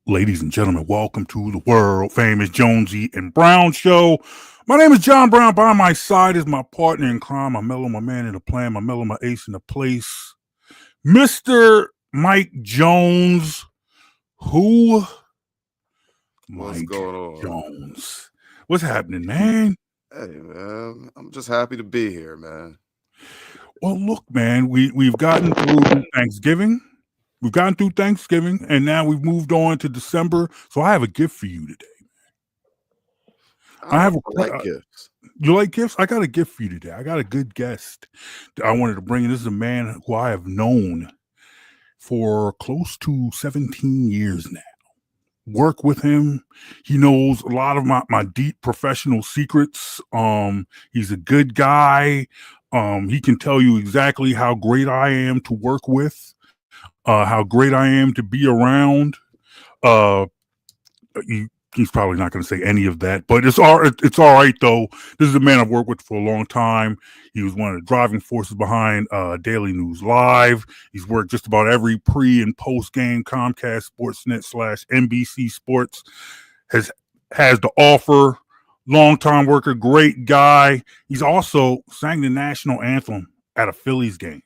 Ladies and gentlemen, welcome to the world famous Jonsey and Brown show. My name is John Brown. By my side is my partner in crime, my mellow, my man in the plan, my mellow, my ace in the place, Mr. Mike Jones. Who? What's Mike going on? Jones. What's happening, man? Hey, man. I'm just happy to be here, man. Well, look, man, we've gotten through Thanksgiving. We've gotten through Thanksgiving, and now we've moved on to December. So I have a gift for you today. I like gifts. You like gifts? I got a gift for you today. I got a good guest I wanted to bring in. This is a man who I have known for close to 17 years now. Work with him. He knows a lot of my deep professional secrets. He's a good guy. He can tell you exactly how great I am to work with, how great I am to be around. He's probably not going to say any of that, but it's all right though. This is a man I've worked with for a long time. He was one of the driving forces behind Daily News Live. He's worked just about every pre and post game Comcast Sportsnet / NBC Sports has to offer. Long-time worker, great guy. He's also sang the national anthem at a Phillies game.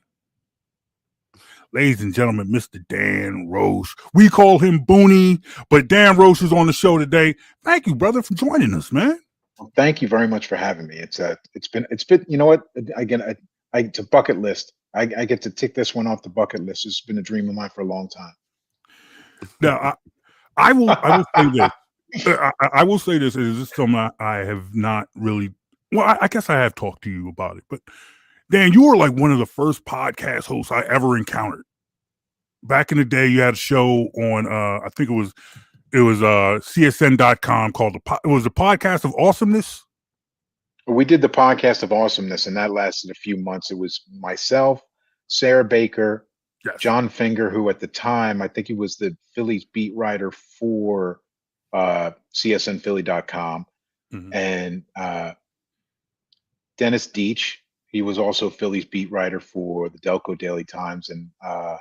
Ladies and gentlemen, Mr. Dan Roche. We call him Booney, but Dan Roche is on the show today. Thank you, brother, for joining us, man. Well, thank you very much for having me. It's been you know what, again, it's a bucket list. I get to tick this one off the bucket list. It's been a dream of mine for a long time. Now I will say this. I will say this. Is this something I have not really? Well, I guess I have talked to you about it, but Dan, you were like one of the first podcast hosts I ever encountered. Back in the day, you had a show on, I think it was CSN.com called it was the Podcast of Awesomeness. We did the Podcast of Awesomeness, and that lasted a few months. It was myself, Sarah Baker, yes, John Finger, who at the time, I think he was the Phillies beat writer for CSNPhilly.com, and Dennis Deitch. He was also Phillies beat writer for the Delco Daily Times, and was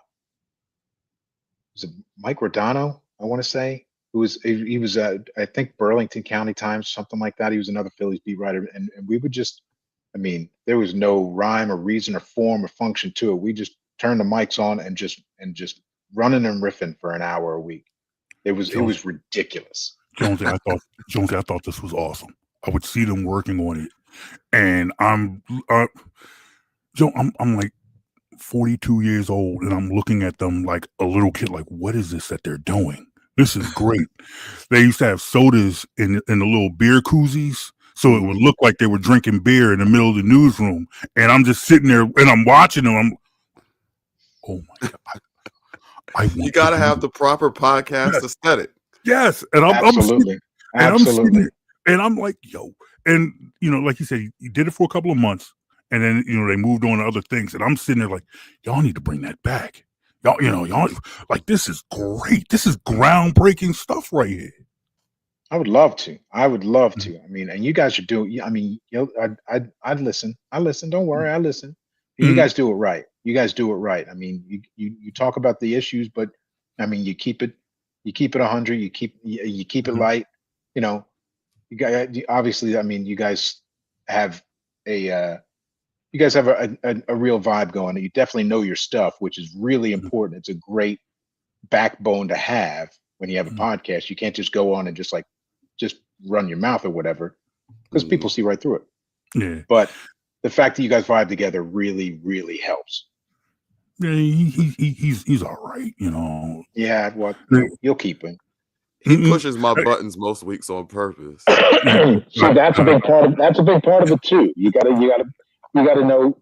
it Mike Rodano? I want to say he was I think Burlington County Times, something like that. He was another Phillies beat writer, and we would just, I mean, there was no rhyme or reason or form or function to it. We just turned the mics on and just running and riffing for an hour a week. It was ridiculous. Jonsey, I thought this was awesome. I would see them working on it. And I'm like 42 years old, and I'm looking at them like a little kid. Like, what is this that they're doing? This is great. They used to have sodas in the little beer koozies, so it would look like they were drinking beer in the middle of the newsroom. And I'm just sitting there, and I'm watching them. Oh my god! You got to have the proper podcast aesthetic. Yes, and Absolutely. And I'm like, yo. And, you know, like you said, you did it for a couple of months, and then, you know, they moved on to other things. And I'm sitting there like, y'all need to bring that back. Y'all, like, this is great. This is groundbreaking stuff right here. I would love to. I mean, and you guys are doing, I mean, I'd listen. Don't worry. I listen. You guys do it right. I mean, you talk about the issues, but I mean, you keep it 100, you keep it light, you know. You guys, obviously, I mean, you guys have a real vibe going. You definitely know your stuff, which is really important. It's a great backbone to have when you have a podcast. You can't just go on and just run your mouth or whatever, because people see right through it. Yeah. But the fact that you guys vibe together really, really helps. Yeah, he's all right, you know. Yeah, well, you'll keep him. He pushes my buttons most weeks on purpose. So that's a big part of it too. You gotta know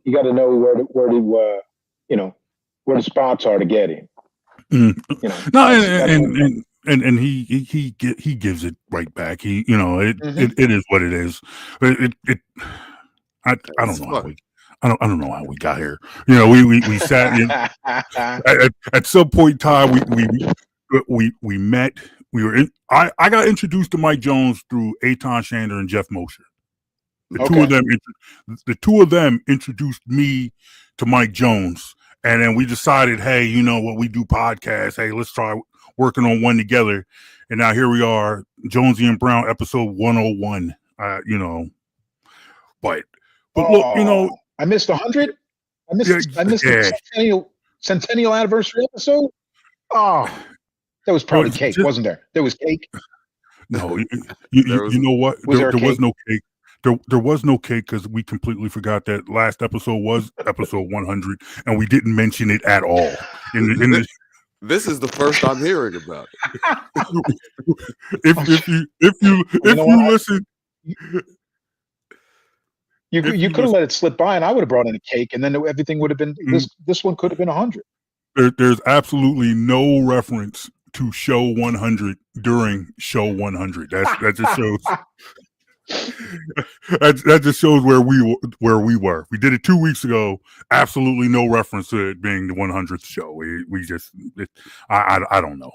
where the spots are to get him. You know, and he gives it right back. It is what it is. I don't know I don't know how we got here. You know, we sat in, at some point in time we met. We were in. I got introduced to Mike Jones through Eitan Shander and Jeff Mosher. The two of them introduced me to Mike Jones, and then we decided, hey, you know what, we do podcasts. Hey, let's try working on one together, and now here we are, Jonsey and Brown, episode 101. You know, but look, you know, I missed 100. I missed yeah, the centennial anniversary episode. Oh, there was probably cake, wasn't there? There was cake. No, you know what? There was no cake. There was no cake because we completely forgot that last episode was episode 100, and we didn't mention it at all. This is the first I'm hearing about it. if you listen, you could have let it slip by, and I would have brought in a cake, and then everything would have been this one could have been 100. There's absolutely no reference to show 100 during show 100. That just shows. that just shows where we were. We did it 2 weeks ago. Absolutely no reference to it being the 100th show. I don't know.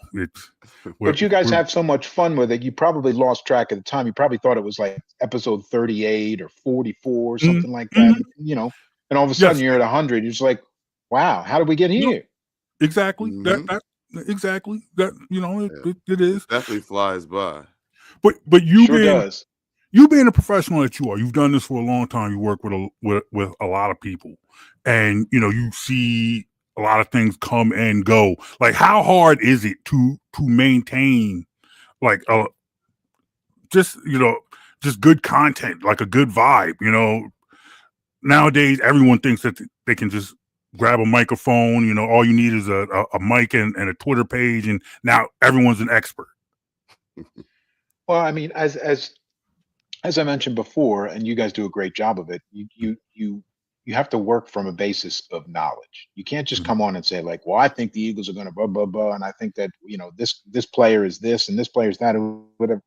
But you guys have so much fun with it. You probably lost track of the time. You probably thought it was like episode 38 or 44, something like that. You know, and all of a sudden you're at 100. You're just like, wow, how did we get here? Exactly. Exactly. That, you know, it is. It definitely flies by. But you sure does. You being a professional that you are, you've done this for a long time. You work with a lot of people, and you know you see a lot of things come and go. Like, how hard is it to maintain like just good content, like a good vibe? You know, nowadays everyone thinks that they can just grab a microphone. You know, all you need is a mic and a Twitter page, and now everyone's an expert. Well, I mean, as I mentioned before, and you guys do a great job of it, you have to work from a basis of knowledge. You can't just come on and say like, well, I think the Eagles are going to blah, blah, blah. And I think that, you know, this player is this and this player is that, or whatever.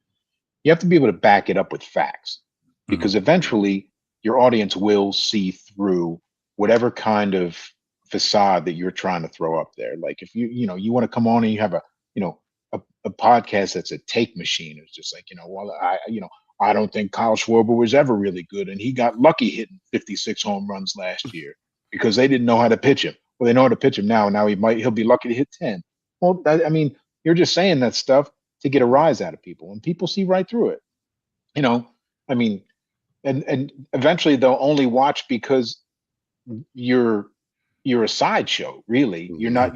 You have to be able to back it up with facts, because eventually your audience will see through whatever kind of facade that you're trying to throw up there. Like if you want to come on and you have a podcast that's a take machine. It's just like, I don't think Kyle Schwarber was ever really good, and he got lucky hitting 56 home runs last year because they didn't know how to pitch him. Well, they know how to pitch him now, and now he'll be lucky to hit 10. Well, I mean, you're just saying that stuff to get a rise out of people, and people see right through it. You know, I mean, and eventually they'll only watch because you're a sideshow. Really, you're not.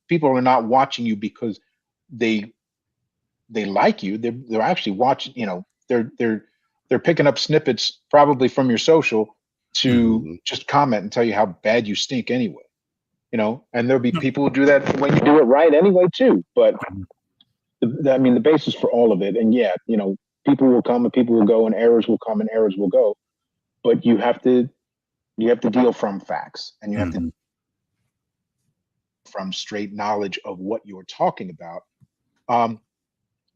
People are not watching you because they like you. They're actually watching. You know. They're picking up snippets probably from your social to just comment and tell you how bad you stink anyway, you know, and there'll be people who do that when you do it right anyway too. But the basis for all of it, and you know, people will come and people will go, and errors will come and errors will go, but you have to deal from facts, and you have to from straight knowledge of what you're talking about.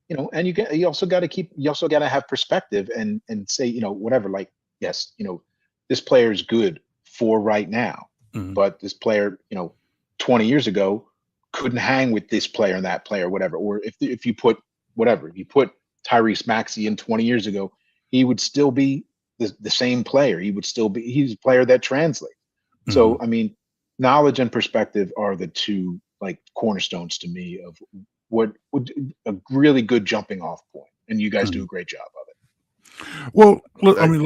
You know, and you also got to have perspective and say, you know, whatever, like, yes, you know, this player is good for right now, but this player, you know, 20 years ago couldn't hang with this player and that player, whatever. Or if you put Tyrese Maxey in 20 years ago, he would still be the same player. He's a player that translates. So, I mean, knowledge and perspective are the two like cornerstones to me of what would a really good jumping off point, and you guys do a great job of it. Well, look, I mean,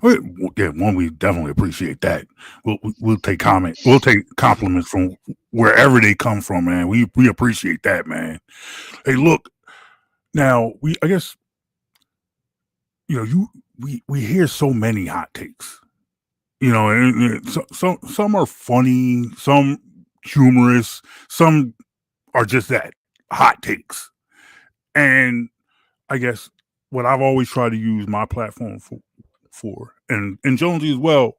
we definitely appreciate that. We'll take compliments from wherever they come from, man. We appreciate that, man. Hey, look, now I guess, you know, we hear so many hot takes, you know, and some are funny, some humorous, some are just that. Hot takes. And I guess what I've always tried to use my platform for and Jonsey as well,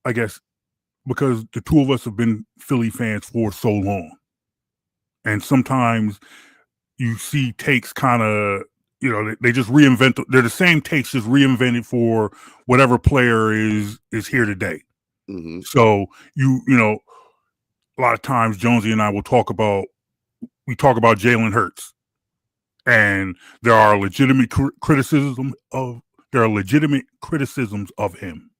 I guess, because the two of us have been Philly fans for so long. And sometimes you see takes kind of, you know, they just reinvent. They're the same takes, just reinvented for whatever player is here today. So you know, a lot of times Jonsey and I will talk about Jalen Hurts, and there are legitimate criticisms of him.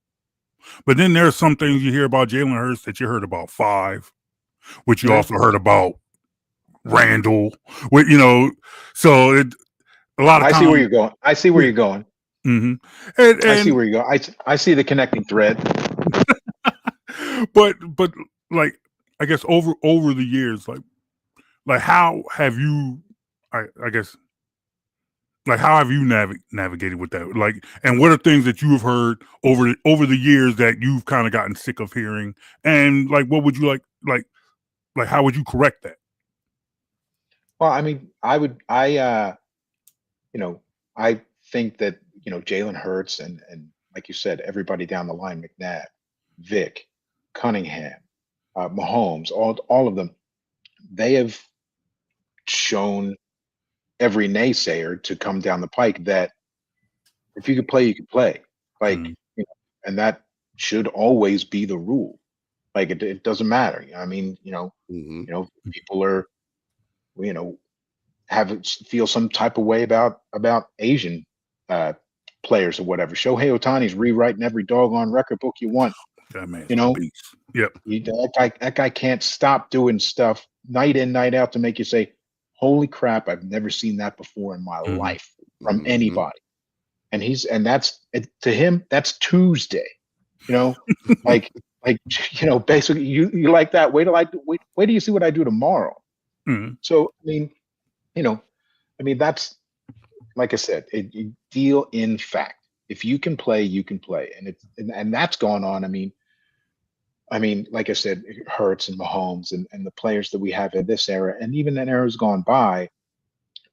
But then there are some things you hear about Jalen Hurts that you heard about 5, which you also heard about Randall, with so a lot of I see where times. you're going. I see where you're going. hmm And I see where you're going. I see the connecting thread. but like I guess over the years, like how have you? I guess like how have you navigated with that? Like, and what are things that you have heard over the years that you've kind of gotten sick of hearing? And like, what would you like how would you correct that? Well, I mean, you know, I think that, Jalen Hurts and like you said, everybody down the line, McNabb, Vic, Cunningham, Mahomes, all of them, they have shown every naysayer to come down the pike that if you could play, you could play. Like, Mm, and that should always be the rule. Like it doesn't matter. I mean, Hmm. people are, you know, feel some type of way about Asian uh, players or whatever. Shohei Otani's rewriting every doggone record book you want. that man's You a know, beast. Yep. that guy can't stop doing stuff night in night out to make you say, "Holy crap! I've never seen that before in my hmm life from Hmm. anybody." And that's to him. That's Tuesday. You know, like basically you like that. Wait till you see what I do tomorrow. hmm So I mean, you know, that's like I said, you deal in fact. If you can play, you can play, and that's gone on. I mean, like I said, Hurts and Mahomes and the players that we have in this era, and even in eras gone by,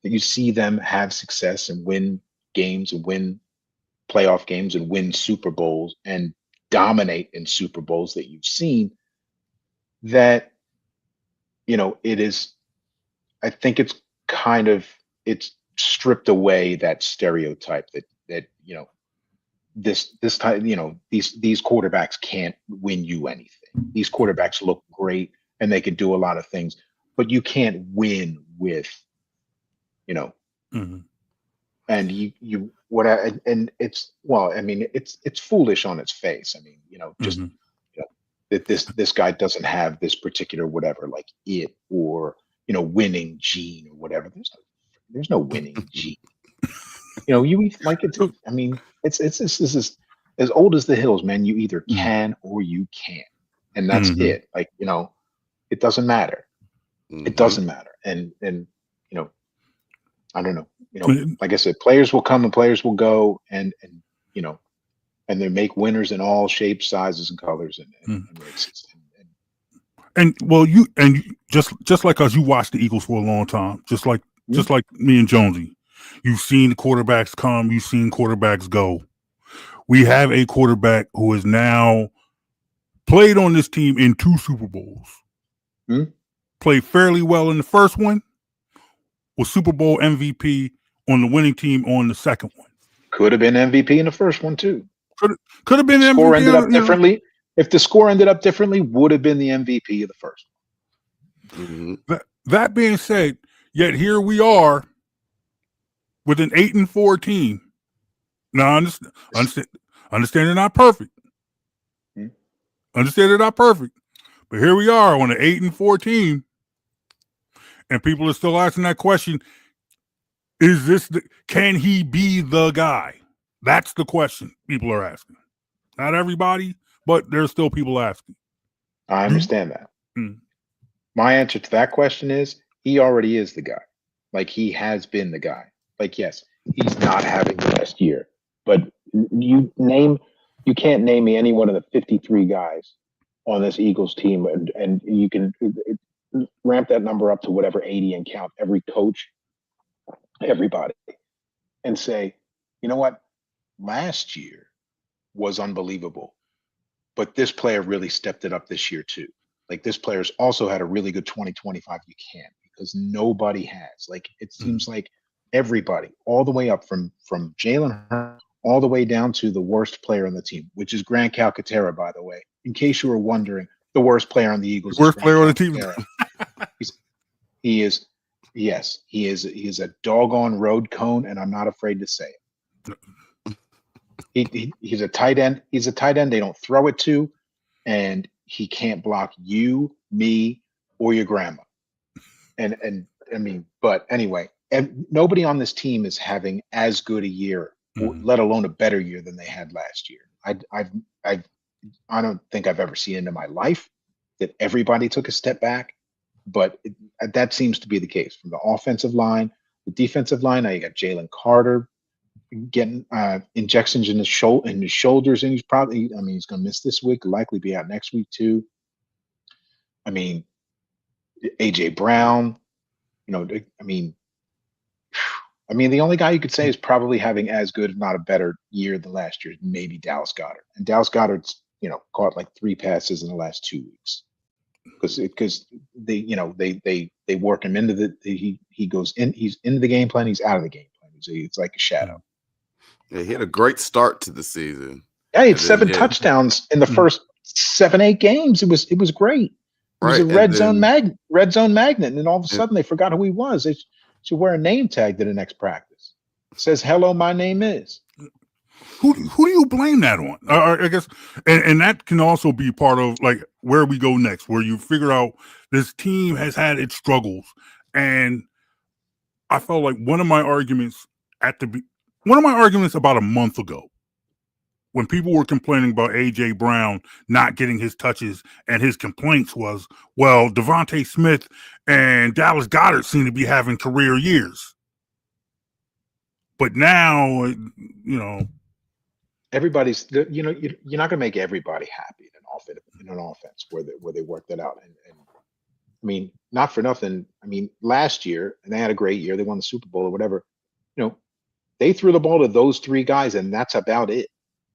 that you see them have success and win games and win playoff games and win Super Bowls and dominate in Super Bowls that you've seen. That it is. I think it's stripped away that stereotype that this time, these quarterbacks can't win you anything. These quarterbacks look great and they can do a lot of things, but you can't win with, you know, hmm and you what I, and it's well, I mean, it's foolish on its face. I mean, just hmm that this guy doesn't have this particular whatever like it or winning gene or whatever. There's no winning gene. Like I mean, this is as old as the hills, man. You either can or you can't, and that's hmm it. Like it doesn't matter. It Hmm. doesn't matter. And you know, I don't know. Like I said, players will come and players will go, and you know, and they make winners in all shapes, sizes, and colors, and races. And well, just like us, you watched the Eagles for a long time, Mm, just like me and Jonesy. You've seen the quarterbacks come, you've seen quarterbacks go. We have a quarterback who has now played on this team in 2 Super Bowls. mm. Played fairly well in the first one, was Super Bowl MVP on the winning team on the second one. Could have been MVP in the first one too. Could could have If been the score MVP ended on up differently, would have been the MVP of the first Hmm. that being said, yet here we are with an 8-4 team. Now one. understand they're not perfect. Mm. Understand they're not perfect. But here we are on an 8-4 team, and people are still asking that question: can he be the guy? That's the question people are asking. Not everybody, but there's still people asking. I Do understand that. mm, My answer to that question is he already is the guy. Like he has been the guy. Like yes, he's not having the best year, but you can't name me any one of the 53 guys on this Eagles team, and you can ramp that number up to whatever 80 and count every coach, everybody, and say, you know what, last year was unbelievable, but this player really stepped it up this year too. Like this player's also had a really good 2025. You can't because nobody has. Like it mm. seems like everybody, all the way up from Jalen Hurts all the way down to the worst player on the team, which is Grant Calcaterra, by the way. In case you were wondering, the worst player on the The Eagles is worst Grant player on the team. Calcaterra. He's, he is, yes, he is a doggone road cone, and I'm not afraid to say it. He's a tight end. He's a tight end they don't throw it to, and he can't block you, me, or your grandma. and I mean, but anyway, nobody on this team is having as good a year, or let alone a better year than they had last year. I've I don't think I've ever seen it in my life that everybody took a step back, but that seems to be the case from the offensive line, the defensive line. Now you got Jalen Carter getting injections in his shoulders, and he's probably, I mean, he's going to miss this week, likely be out next week too. I mean, AJ Brown, I mean, the only guy you could say is probably having as good, if not a better year than last year, maybe Dallas Goedert. And Dallas Goedert's, caught like 3 passes in the last 2 weeks because they work him into he goes in, he's into the game plan, he's out of the game plan. It's like a shadow. Yeah, he had a great start to the season. Yeah, he had 7 touchdowns in the first 7-8 games. It was great. It was a red zone magnet, and then all of a sudden they forgot who he was. They should wear a name tag to the next practice. It says, "Hello, my name is." Who do you blame that on? I guess, and that can also be part of like where we go next, where you figure out this team has had its struggles, and I felt like one of my arguments about a month ago, when people were complaining about AJ Brown not getting his touches, and his complaints was, well, Devontae Smith and Dallas Goedert seem to be having career years, but now, everybody's, you're not going to make everybody happy in an offense where they work that out. And I mean, not for nothing. I mean, last year, and they had a great year, they won the Super Bowl or whatever. They threw the ball to those 3 guys, and that's about it.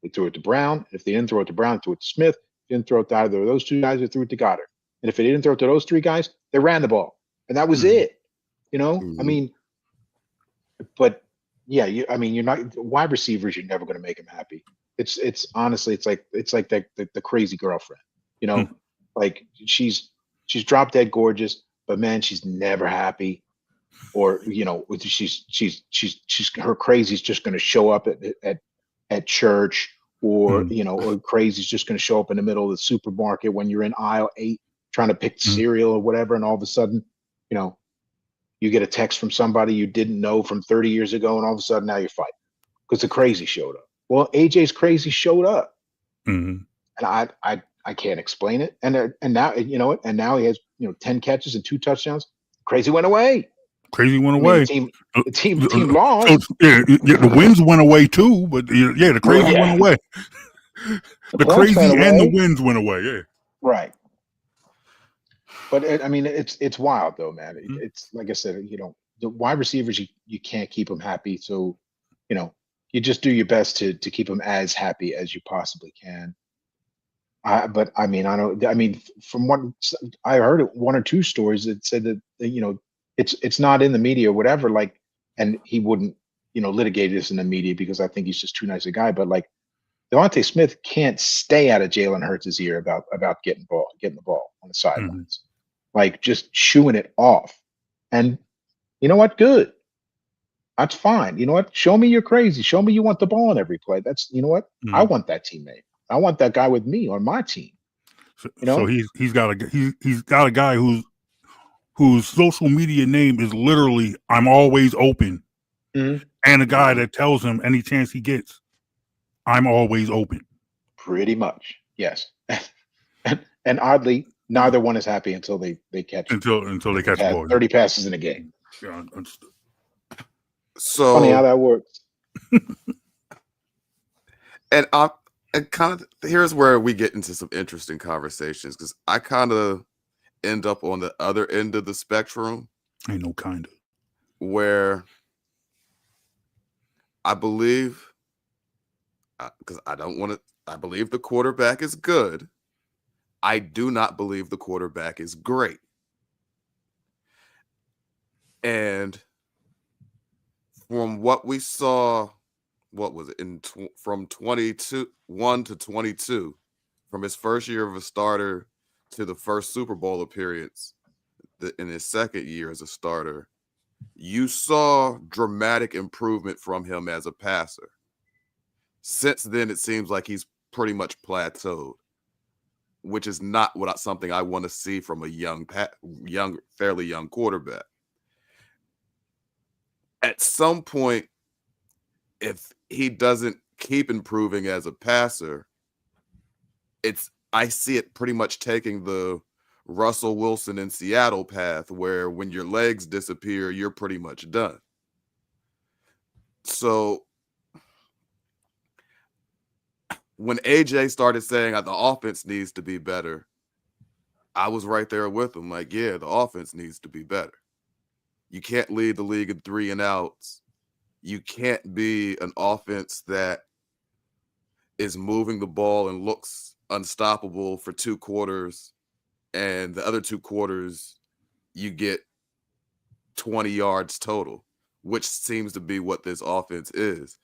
They threw it to Brown. If they didn't throw it to Brown, threw it to Smith. If they didn't throw it to either of those 2 guys, they threw it to Goddard. And if they didn't throw it to those 3 guys, they ran the ball, and that was it. I mean, but yeah, you're not, wide receivers, you're never going to make them happy. It's honestly, it's like the crazy girlfriend, like she's drop dead gorgeous, but man, she's never happy. Or she's her crazy's just going to show up at church, or or crazy's just going to show up in the middle of the supermarket when you're in aisle 8 trying to pick cereal or whatever, and all of a sudden, you get a text from somebody you didn't know from 30 years ago, and all of a sudden now you're fighting because the crazy showed up. Well, AJ's crazy showed up, and I can't explain it. And now and now he has 10 catches and 2 touchdowns. Crazy went away. The team lost. The wins went away too, but the crazy went away. The crazy and the wins went away. Yeah, right. But it's wild though, man. It's like I said, the wide receivers, you can't keep them happy. So, you just do your best to keep them as happy as you possibly can. But I mean, from what I heard, 1 or 2 stories that said that it's not in the media or whatever. Like, and he wouldn't litigate this in the media because I think he's just too nice a guy. But like, Devontae Smith can't stay out of Jalen Hurts' ear about getting the ball on the sidelines, like just chewing it off. And you know what? Good. That's fine. You know what? Show me you're crazy. Show me you want the ball on every play. That's, what? I want that teammate. I want that guy with me on my team. So he's got a guy whose social media name is literally "I'm always open," and a guy that tells him any chance he gets, "I'm always open." Pretty much, yes. and oddly, neither one is happy until they catch until they catch the ball. 30 passes in a game. Yeah, understood. So funny how that works. And kind of here's where we get into some interesting conversations, because I kind of end up on the other end of the spectrum. Ain't no kind of. Where I believe, because I believe the quarterback is good. I do not believe the quarterback is great. And from what we saw, what was it, from 21 to 22, from his first year of a starter to the first Super Bowl appearance in his second year as a starter, you saw dramatic improvement from him as a passer. Since then, it seems like he's pretty much plateaued. which is not something I want to see from a fairly young quarterback. At some point, if he doesn't keep improving as a passer, I see it pretty much taking the Russell Wilson in Seattle path, where when your legs disappear, you're pretty much done. So when AJ started saying the offense needs to be better, I was right there with him. Like, yeah, the offense needs to be better. You can't lead the league in 3 and outs. You can't be an offense that is moving the ball and looks unstoppable for 2 quarters, and the other 2 quarters you get 20 yards total, which seems to be what this offense is.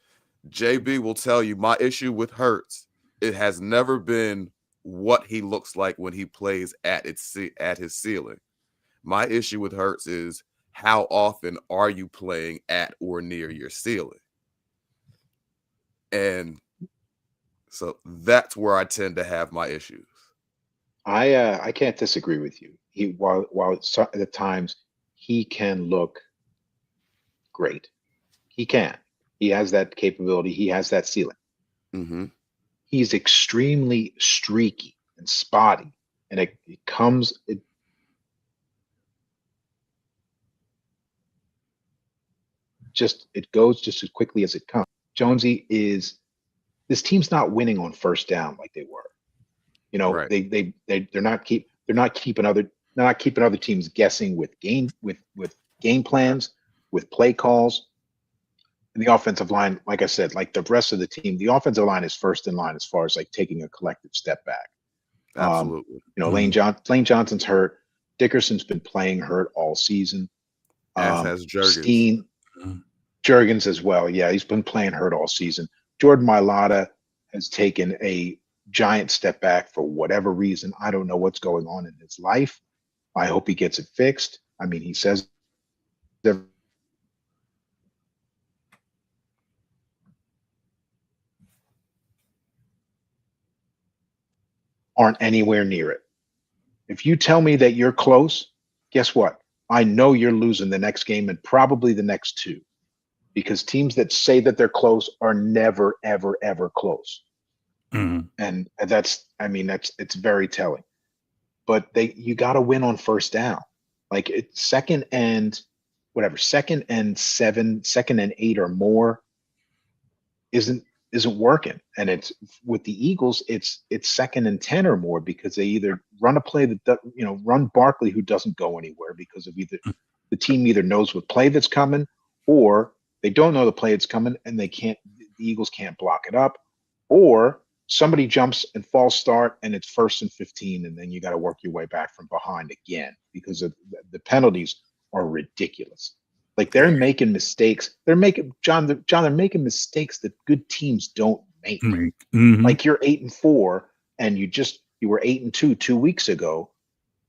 JB will tell you, my issue with Hurts, it has never been what he looks like when he plays at his ceiling. My issue with Hurts is, how often are you playing at or near your ceiling? And so that's where I tend to have my issues. I can't disagree with you. While at times he can look great, he can. He has that capability. He has that ceiling. Mm-hmm. He's extremely streaky and spotty, and it goes just as quickly as it comes. Jonsey this team's not winning on first down like they were. You know, Right. they're not keeping other teams guessing with game plans, with play calls. And the offensive line, like I said, like the rest of the team, the offensive line is first in line as far as like taking a collective step back. Absolutely. Lane Johnson's hurt. Dickerson's been playing hurt all season. As has Juergens. Juergens as well. Yeah, he's been playing hurt all season. Jordan Mailata has taken a giant step back for whatever reason. I don't know what's going on in his life. I hope he gets it fixed. I mean, he says there aren't anywhere near it. If you tell me that you're close, guess what? I know you're losing the next game and probably the next 2, because teams that say that they're close are never, ever, ever close. Mm-hmm. And it's very telling. But you got to win on first down. Like it's second and 7, second and 8 or more isn't working. And it's with the Eagles, it's second and 10 or more, because they either run a play that run Barkley, who doesn't go anywhere, because of either the team either knows what play that's coming, or they don't know the play that's coming and the Eagles can't block it up, or somebody jumps and false start and it's 1st and 15, and then you got to work your way back from behind again, because of the penalties are ridiculous. Like they're making mistakes. They're making they're making mistakes that good teams don't make. Mm-hmm. Like you're 8-4 and you were 8-2 2 weeks ago,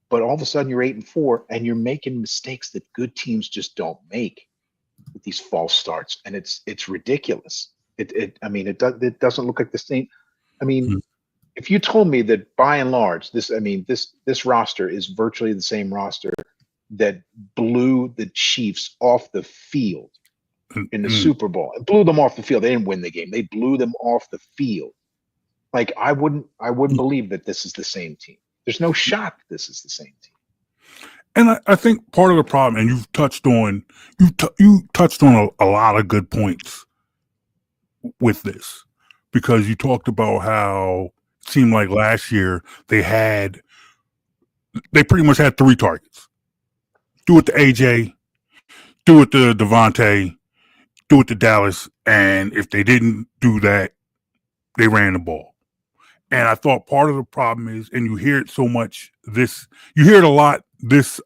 but all of a sudden you're 8-4 and you're making mistakes that good teams just don't make with these false starts, and it's ridiculous. It doesn't look like the same. I mean, if you told me that by and large this roster is virtually the same roster that blew the Chiefs off the field in the Super Bowl, and blew them off the field. They didn't win the game. They blew them off the field. Like I wouldn't believe that this is the same team. There's no shot that this is the same team. And I think part of the problem, and you've touched on a lot of good points with this, because you talked about how it seemed like last year they pretty much had 3 targets. Do it to AJ, do it to Devontae, do it to Dallas, and if they didn't do that, they ran the ball. And I thought part of the problem is, and you hear it so much you hear it a lot this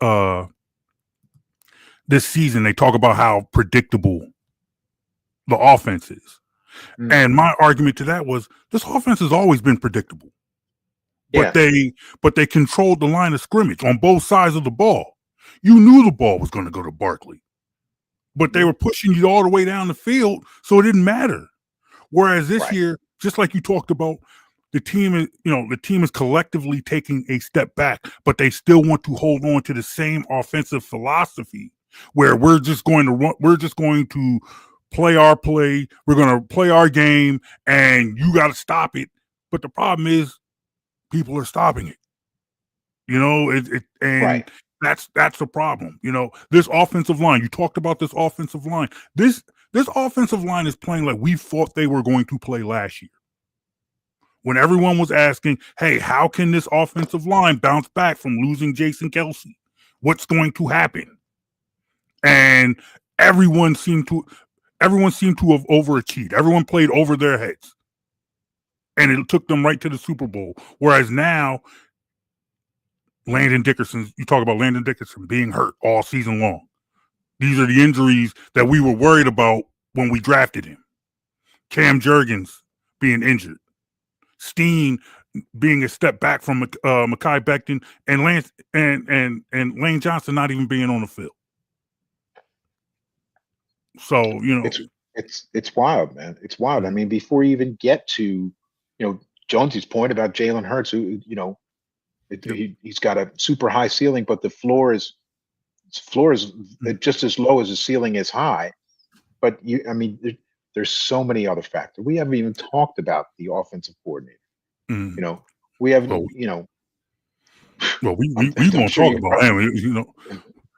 season, they talk about how predictable the offense is. Mm-hmm. And my argument to that was, this offense has always been predictable. But they controlled the line of scrimmage on both sides of the ball. You knew the ball was going to go to Barkley, but they were pushing you all the way down the field, so it didn't matter. Whereas this year, just like you talked about, the team is collectively taking a step back, but they still want to hold on to the same offensive philosophy where we're just going to play our play, we're going to play our game, and you got to stop it. But the problem is people are stopping it. Right. That's the problem. This offensive line, you talked about this offensive line. This offensive line is playing like we thought they were going to play last year. When everyone was asking, hey, how can this offensive line bounce back from losing Jason Kelsey? What's going to happen? And everyone seemed to have overachieved. Everyone played over their heads. And it took them right to the Super Bowl. Whereas now, you talk about Landon Dickerson being hurt all season long. These are the injuries that we were worried about when we drafted him. Cam Jurgens being injured. Steen being a step back from Mekhi Becton, and Lane Johnson not even being on the field. So it's wild, man. It's wild. I mean, before you even get to Jonsey's point about Jalen Hurts, who he's got a super high ceiling, but the floor is just as low as the ceiling is high. But there's so many other factors. We haven't even talked about the offensive coordinator. We haven't. Well, we won't talk about him.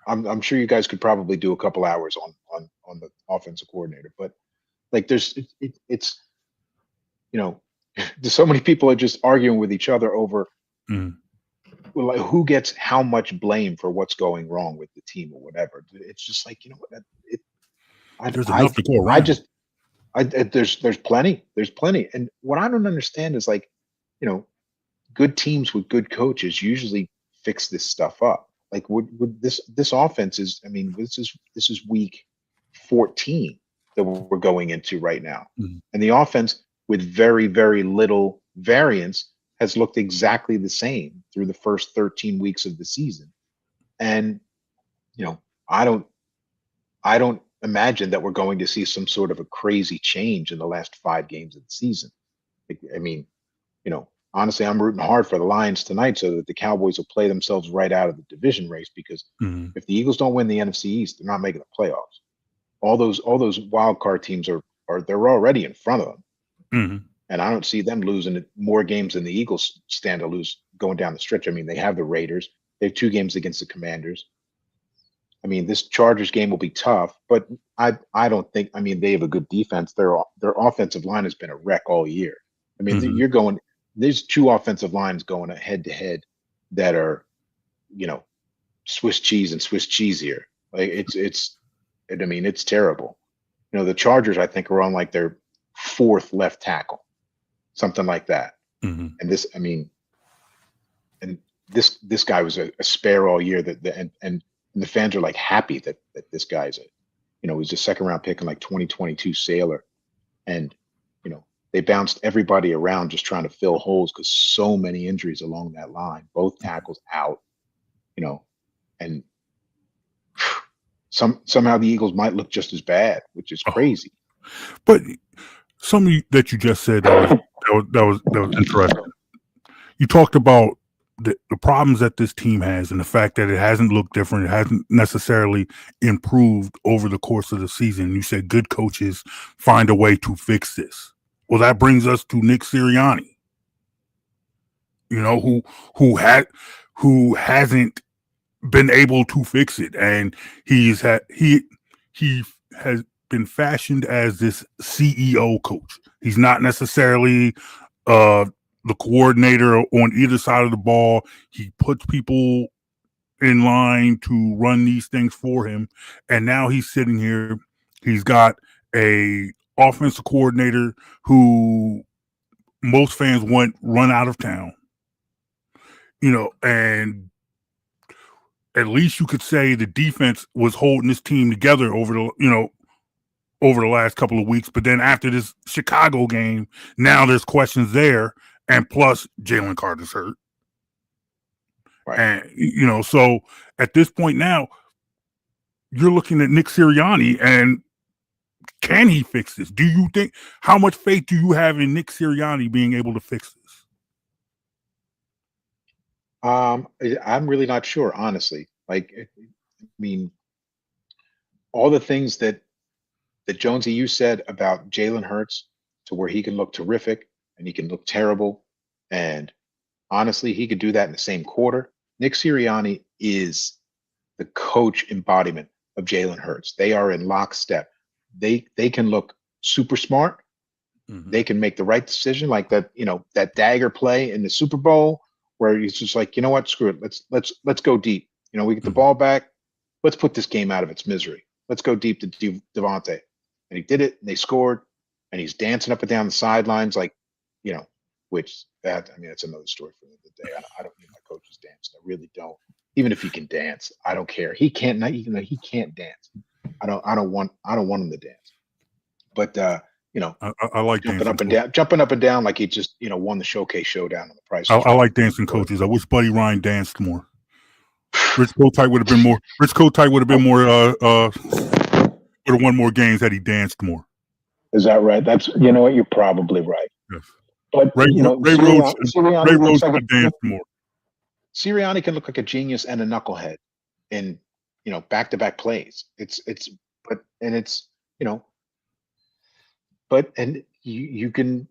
I'm sure you guys could probably do a couple hours on the offensive coordinator, but like there's so many people are just arguing with each other over like who gets how much blame for what's going wrong with the team or whatever. It's just like there's enough to go around. There's plenty. And what I don't understand is like, good teams with good coaches usually fix this stuff up. Like would this offense is, this is week 14 that we're going into right now. And the offense with very, very little variance has looked exactly the same through the first 13 weeks of the season. And, I don't imagine that we're going to see some sort of a crazy change in the last 5 games of the season. Honestly, I'm rooting hard for the Lions tonight so that the Cowboys will play themselves right out of the division race, because if the Eagles don't win the NFC East, they're not making the playoffs. All those wild card teams they're already in front of them. And I don't see them losing more games than the Eagles stand to lose going down the stretch. They have the Raiders. They have 2 games against the Commanders. This Chargers game will be tough, but I don't think, they have a good defense. Their offensive line has been a wreck all year. There's 2 offensive lines going head to head that are, Swiss cheese and Swiss cheesier. Like it's terrible. The Chargers, I think, are on like their 4th left tackle, something like that. And this guy was a spare all year. And the fans are like happy that this guy's he's a 2nd round pick in like 2022 Sailor, and they bounced everybody around just trying to fill holes because so many injuries along that line. Both tackles out, and somehow the Eagles might look just as bad, which is crazy. But something that you just said that was interesting. You talked about the problems that this team has and the fact that it hasn't looked different. It hasn't necessarily improved over the course of the season. You said good coaches find a way to fix this. Well, that brings us to Nick Sirianni, who hasn't been able to fix it, and he has been fashioned as this CEO coach. He's not necessarily the coordinator on either side of the ball. He puts people in line to run these things for him, and now he's sitting here. He's got a offensive coordinator who most fans want run out of town, and at least you could say the defense was holding this team together over the last couple of weeks. But then after this Chicago game, now there's questions there, and plus Jalen Carter's hurt. Right. And, so at this point now, you're looking at Nick Sirianni, and can he fix this? How much faith do you have in Nick Sirianni being able to fix this? I'm really not sure, honestly. Like, I mean, all the things that Jonesy you said about Jalen Hurts, to where he can look terrific and he can look terrible, and honestly, he could do that in the same quarter. Nick Sirianni is the coach embodiment of Jalen Hurts. They are in lockstep. They can look super smart. Mhm. They can make the right decision, like that, that dagger play in the Super Bowl where he's just like, you know what, screw it. Let's go deep. We get the Mhm. ball back. Let's put this game out of its misery. Let's go deep to Devontae. And he did it, and they scored, and he's dancing up and down the sidelines like, which that's another story for the day. I don't need my coaches dancing. I really don't. Even if he can dance, I don't care. He can't not even he can't dance. I don't want him to dance. But I like dancing coaches. jumping up and down like he just won the showcase showdown on the Price I is Right. like dancing coaches. I wish Buddy Ryan danced more. Rich Kotite would have been more. Rich Kotite would have been more. Would have won more games had he danced more. Is that right? That's what, you're probably right. Yes. But Ray Rhodes could have danced more. Sirianni can look like a genius and a knucklehead in back-to-back plays. You can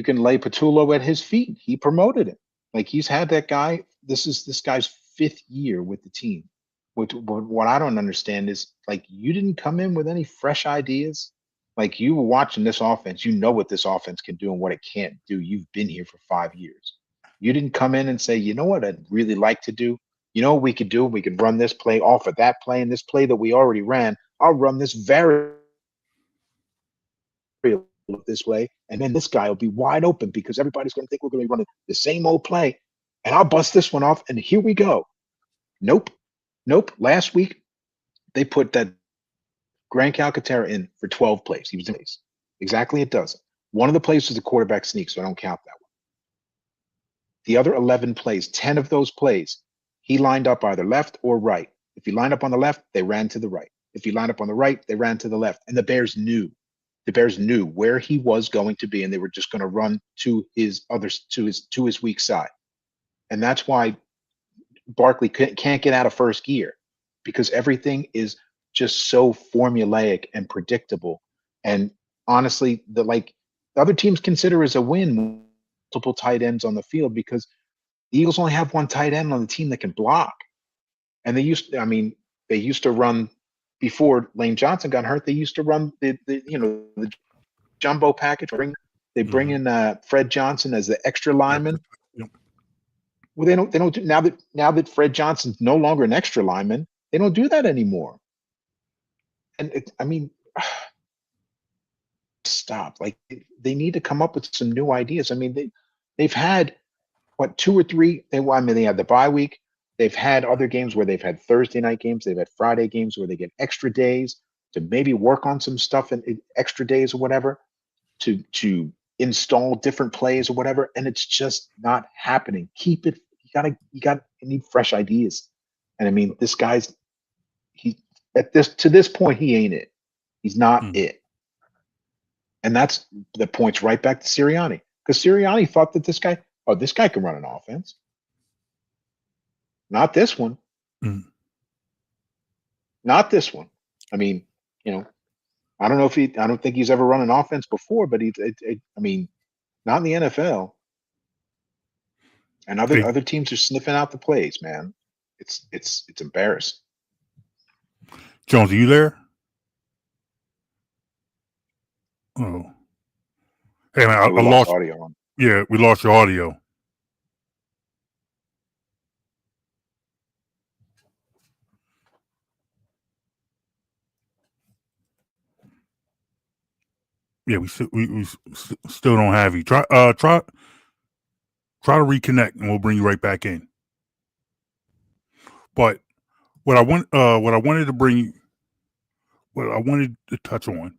lay Patullo at his feet. He promoted him. Like, he's had that guy. This is this guy's 5th year with the team. What I don't understand is, like, you didn't come in with any fresh ideas. Like, you were watching this offense. You know what this offense can do and what it can't do. You've been here for 5 years. You didn't come in and say, you know what I'd really like to do? You know what we could do? We could run this play off of that play, and this play that we already ran, I'll run this variable this way, and then this guy will be wide open because everybody's going to think we're going to be running the same old play, and I'll bust this one off, and here we go. Nope. Last week, they put that Grant Calcaterra in for 12 plays. He was in place. Exactly, it doesn't. One of the plays was a quarterback sneak, so I don't count that one. The other 11 plays, 10 of those plays, he lined up either left or right. If he lined up on the left, they ran to the right. If he lined up on the right, they ran to the left. And the Bears knew where he was going to be, and they were just going to run to his weak side. And that's why Barkley can't get out of first gear, because everything is just so formulaic and predictable. And honestly, the other teams consider as a win multiple tight ends on the field, because the Eagles only have one tight end on the team that can block. And they used to run, before Lane Johnson got hurt, they used to run the jumbo package. They bring in Fred Johnson as the extra lineman. Yep. Well, they don't do, now that Fred Johnson's no longer an extra lineman, they don't do that anymore. And stop. Like, they need to come up with some new ideas. I mean, they've had 2 or 3. They had the bye week. They've had other games where they've had Thursday night games. They've had Friday games where they get extra days to maybe work on some stuff in extra days or whatever, to install different plays or whatever. And it's just not happening. Keep it. You need fresh ideas. And I mean, this guy's, to this point, he ain't it. He's not it. And that's the points right back to Sirianni, because Sirianni thought that this guy can run an offense. Not this one. Not this one. I mean, I don't think he's ever run an offense before, but not in the NFL. And other teams are sniffing out the plays, man. It's embarrassing. Jones, are you there? Oh, hey man, I lost audio on. Yeah, we lost your audio. Yeah, we still don't have you. Try to reconnect, and we'll bring you right back in. But what I wanted to touch on,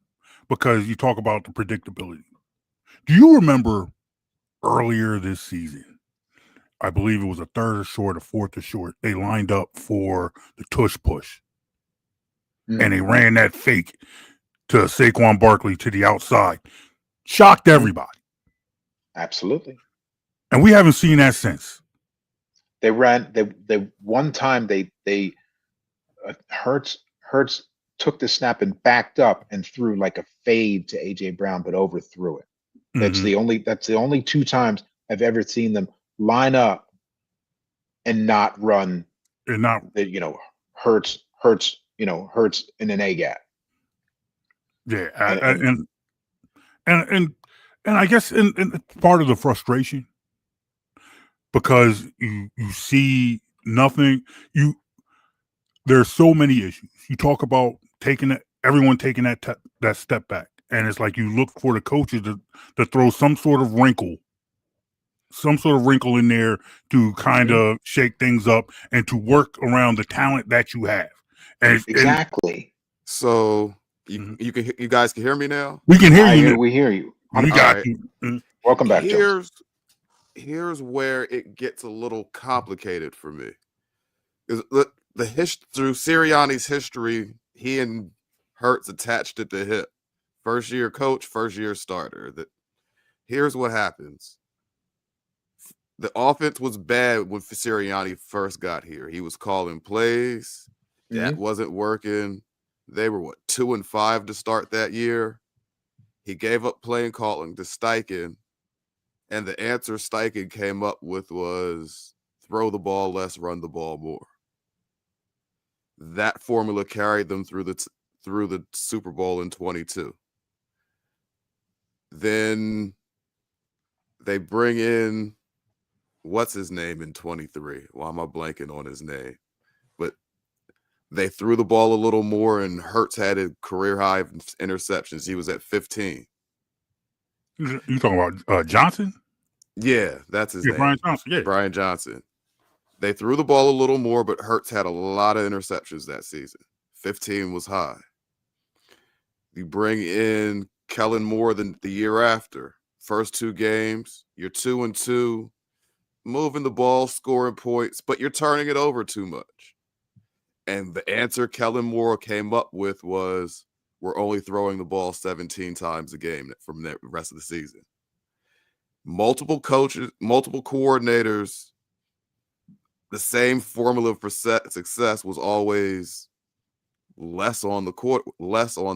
because you talk about the predictability. Do you remember earlier this season? I believe it was a third or short, a fourth or short. They lined up for the tush push, and they ran that fake to Saquon Barkley to the outside. Shocked everybody. Absolutely. And we haven't seen that since. They ran. They one time they Hertz took the snap and backed up and threw like a fade to AJ Brown, but overthrew it. That's Mhm. the only two times I've ever seen them line up and not run And not the Hertz in an A gap. yeah, And and I guess and part of the frustration because you see nothing. There's so many issues. You talk about everyone taking that step back, and it's like you look for the coaches to throw some sort of wrinkle in there to kind of shake things up and to work around the talent that you have. And exactly. So you guys can hear me now? We can hear you. We hear you. We got you. Welcome back, Jones. Here's where it gets a little complicated for me. Because through Sirianni's history, he and Hurts attached at the hip. First year coach, first year starter. Here's what happens. The offense was bad when Sirianni first got here. He was calling plays. That wasn't working. They were 2-5 to start that year. He gave up playing calling to Steichen, and the answer Steichen came up with was throw the ball less, run the ball more. That formula carried them through the Super Bowl in 22. Then they bring in what's his name in 23? Why am I blanking on his name? But they threw the ball a little more, and Hurts had a career high of interceptions. He was at 15. You talking about Johnson? Yeah, that's his name. Brian Johnson. Yeah, Brian Johnson. They threw the ball a little more, but Hurts had a lot of interceptions that season. 15 was high. You bring in Kellen Moore the year after. First two games, you're 2-2, moving the ball, scoring points, but you're turning it over too much. And the answer Kellen Moore came up with was, we're only throwing the ball 17 times a game from the rest of the season. Multiple coaches, multiple coordinators, the same formula for success was always less on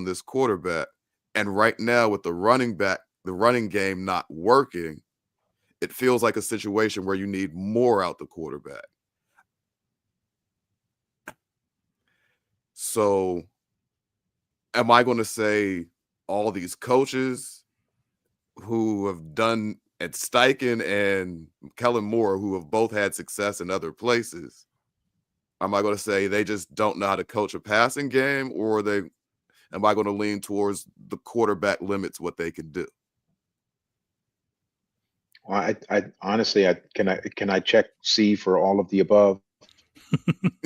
this quarterback. And right now, with the running game not working, it feels like a situation where you need more out the quarterback. So am I going to say all these coaches who have done at Steichen and Kellen Moore, who have both had success in other places, am I going to say they just don't know how to coach a passing game, or am I going to lean towards the quarterback limits what they can do? Well, I honestly, can I check C for all of the above?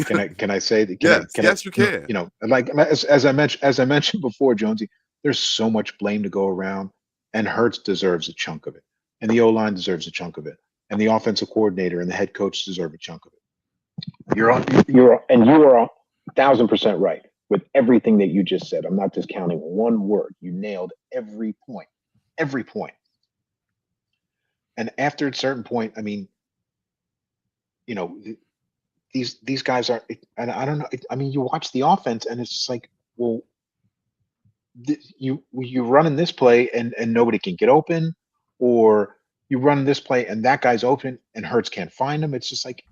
Can I say that? Yes, you can. Like as I mentioned before, Jonesy, there's so much blame to go around, and Hurts deserves a chunk of it, and the O-line deserves a chunk of it, and the offensive coordinator and the head coach deserve a chunk of it. You are 1,000% right with everything that you just said. I'm not discounting one word. You nailed every point. Every point. And after a certain point, I mean, these guys are, and I don't know. I mean, you watch the offense, and it's just like, well, you running this play, and nobody can get open, or you run this play, and that guy's open, and Hurts can't find him. It's just like,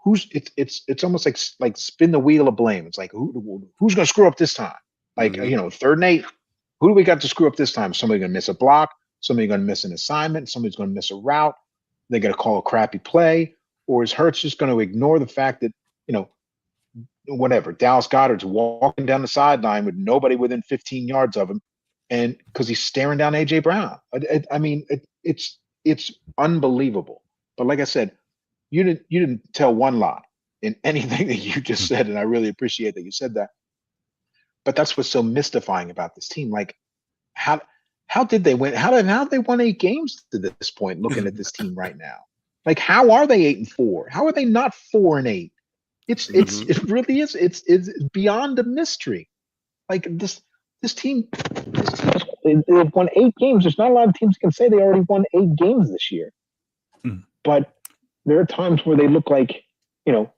it's almost like spin the wheel of blame. It's like who's going to screw up this time? Like 3rd and 8. Who do we got to screw up this time? Somebody going to miss a block. Somebody going to miss an assignment. Somebody's going to miss a route. They're going to call a crappy play. Or is Hurts just going to ignore the fact that, whatever, Dallas Goedert's walking down the sideline with nobody within 15 yards of him, and because he's staring down AJ Brown. I mean, it's unbelievable. But like I said, you didn't tell one lie in anything that you just said, and I really appreciate that you said that. But that's what's so mystifying about this team. Like, how did they win? How did they won 8 games to this point? Looking at this team right now, like, how are they 8-4? How are they not 4-8? It really is. It's beyond a mystery. Like this team, they've won 8 games. There's not a lot of teams can say they already won 8 games this year. But there are times where they look like, you know,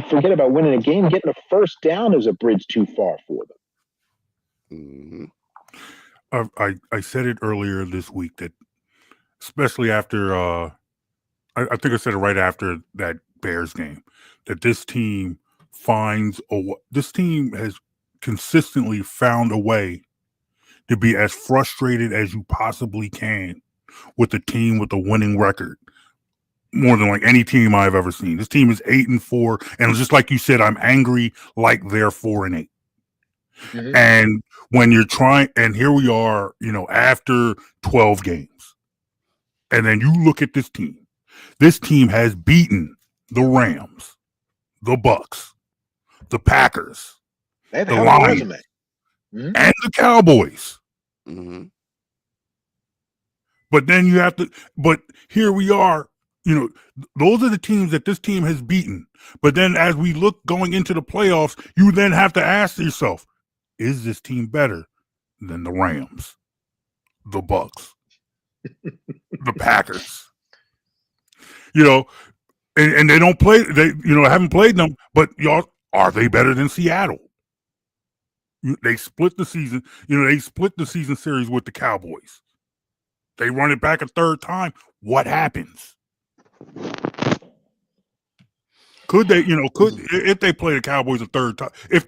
forget about winning a game, getting a first down is a bridge too far for them. Mm-hmm. I said it earlier this week that, especially after I think I said it right after that Bears game, that this team has consistently found a way to be as frustrated as you possibly can with a team with a winning record. More than like any team I've ever seen. This team is 8-4, and just like you said, I'm angry like they're 4-8. Mm-hmm. And when you're trying, and here we are, after 12 games, and then you look at this team. This team has beaten the Rams, the Bucks, the Packers, They have a the hell of a Lions, resume. Mm-hmm. and the Cowboys. Mm-hmm. But then you have to, but here we are, those are the teams that this team has beaten. But then as we look going into the playoffs, you then have to ask yourself, is this team better than the Rams, the Bucks, the Packers? And they don't play, haven't played them, but are they better than Seattle? They split the season, series with the Cowboys. They run it back a third time. What happens? Could they, if they play the Cowboys a third time, if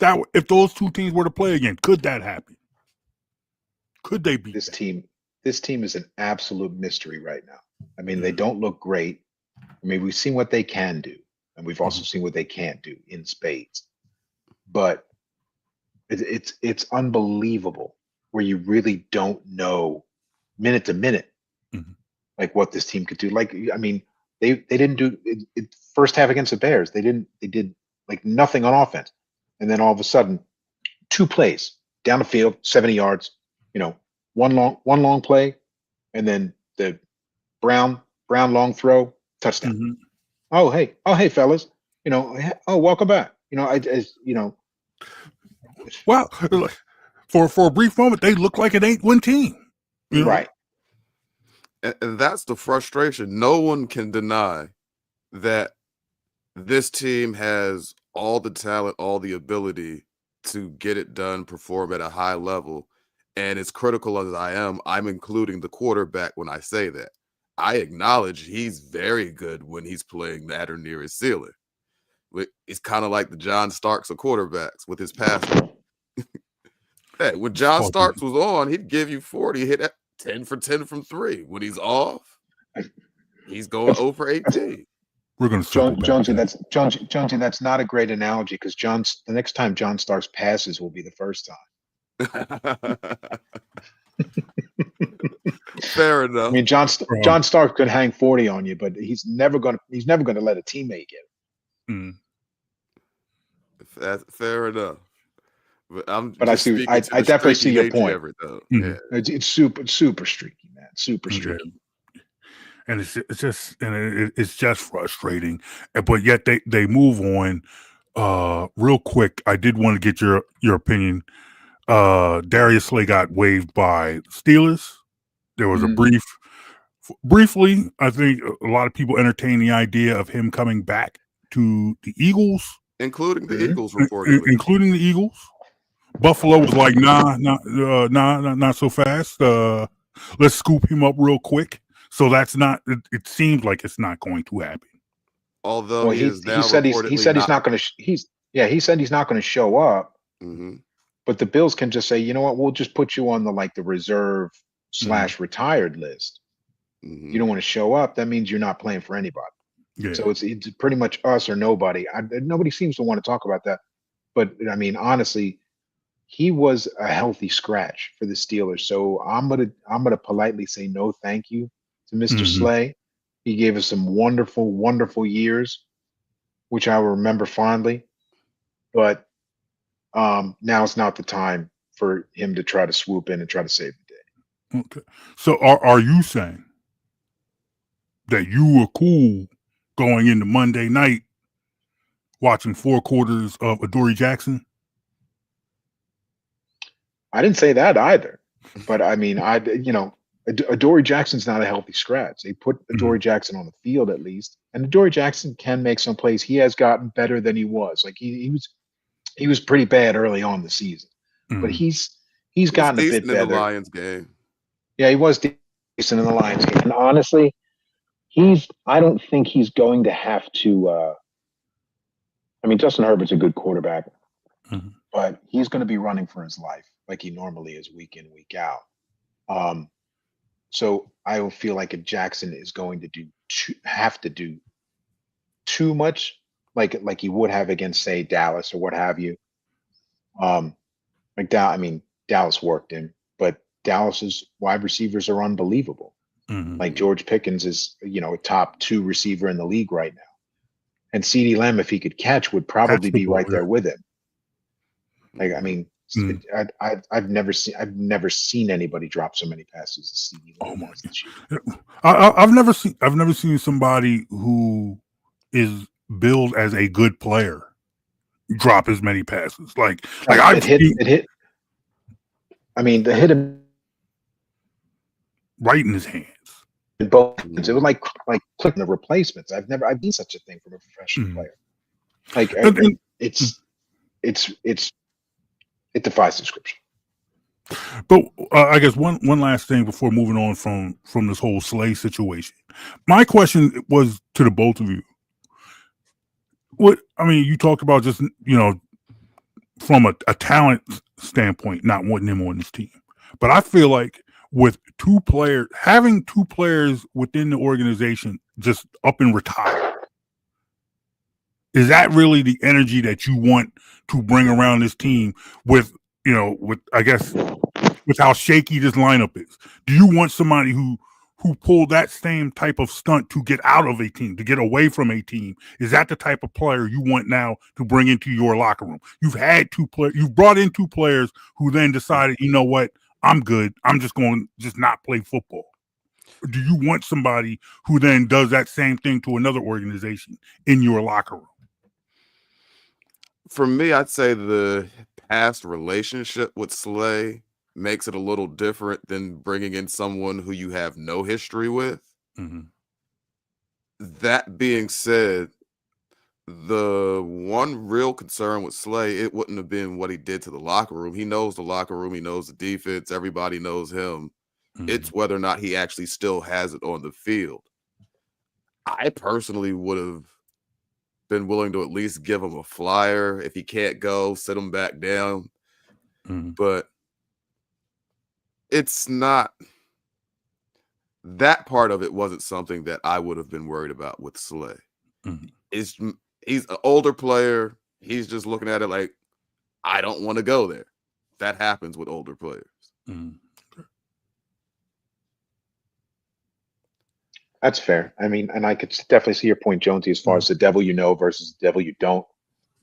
those two teams were to play again, could that happen? Could they beat this that? team? This team is an absolute mystery right now. I mean, they don't look great. I mean, we've seen what they can do, and we've also seen what they can't do in spades. But it's unbelievable where you really don't know minute to minute like what this team could do. Like, I mean, they didn't do it first half against the Bears. They did like nothing on offense, and then all of a sudden, 2 plays down the field, 70 yards. One long play, and then the Brown long throw, touchdown. Mm-hmm. Oh hey fellas, welcome back. Well, for a brief moment, they look like an 8-win team. Right. And that's the frustration. No one can deny that this team has all the talent, all the ability to get it done, perform at a high level. And as critical as I'm including the quarterback when I say that. I acknowledge he's very good when he's playing at or near his ceiling. It's kind of like the John Starks of quarterbacks with his passing. Hey, when John Starks was on, he'd give you 40, hit 10 for 10 from 3. When he's off, he's going 0 for 18. We're going to Jonsey, that's not a great analogy because the next time John Starks passes will be the first time. Fair enough. I mean, John Starks could hang 40 on you, but he's never going to let a teammate get it. Mm. That's fair enough. But I definitely see your point. Mm-hmm. Yeah. It's super streaky, man. Super streaky. Yeah. And it's just frustrating. But yet they move on. Real quick, I did want to get your opinion. Darius Slay got waived by Steelers. There was a briefly, I think a lot of people entertained the idea of him coming back to the Eagles. Including the Eagles, reportedly. Including the Eagles. Buffalo was like, not so fast. Let's scoop him up real quick. So that's not. It seems like it's not going to happen. Although he said he's not going to. He said he's not going to show up. Mm-hmm. But the Bills can just say, you know what, we'll just put you on the reserve / retired list. Mm-hmm. You don't want to show up. That means you're not playing for anybody. Yeah. So it's pretty much us or nobody. Nobody seems to want to talk about that. But I mean, honestly, he was a healthy scratch for the Steelers. So I'm gonna politely say no, thank you to Mr. Slay. He gave us some wonderful, wonderful years, which I will remember fondly. But now it's not the time for him to try to swoop in and try to save the day. Okay. So are you saying that you were cool going into Monday night watching 4 quarters of Adoree Jackson? I didn't say that either, but I mean, Adoree Jackson's not a healthy scratch. They put Adoree Jackson on the field at least, and Adoree Jackson can make some plays. He has gotten better than he was. Like he was pretty bad early on the season, but he's He was gotten a bit decent in the better. Lions game. Yeah, he was decent in the Lions game. And honestly, I don't think he's going to have to. I mean, Justin Herbert's a good quarterback, but he's going to be running for his life like he normally is week in, week out. So I don't feel like if Jackson is going to have to do too much, like he would have against, say, Dallas or what have you. Dallas worked him, but Dallas's wide receivers are unbelievable. Like George Pickens is, a top 2 receiver in the league right now, and CeeDee Lamb, if he could catch, would probably be right there with him. Like, I mean, I've never seen anybody drop so many passes as CeeDee Lamb this year. I've never seen somebody who is billed as a good player drop as many passes. It hit. I mean, the hit him right in his hands. In both hands. It was like clicking the replacements. I've seen such a thing from a professional player. Like it defies description. But I guess one last thing before moving on from this whole Slay situation. My question was to the both of you. You talked about just, from a talent standpoint, not wanting him on this team. But I feel like with having two players within the organization just up and retire, is that really the energy that you want to bring around this team with how shaky this lineup is? Do you want somebody who pulled that same type of stunt to get out of a team, to get away from a team? Is that the type of player you want now to bring into your locker room? You've brought in 2 players who then decided, you know what, I'm good. I'm just going to not play football. Or do you want somebody who then does that same thing to another organization in your locker room? For me, I'd say the past relationship with Slay makes it a little different than bringing in someone who you have no history with. That being said, the one real concern with Slay, it wouldn't have been what he did to the locker room. He knows the locker room. He knows the defense. Everybody knows him. It's whether or not he actually still has it on the field. I personally would have been willing to at least give him a flyer. If he can't go, sit him back down. But it's not, that part of it wasn't something that I would have been worried about with Slay. He's an older player. He's just looking at it like, I don't want to go there. That happens with older players. That's fair. I mean, and I could definitely see your point, Jonsey, as far as the devil you know versus the devil you don't.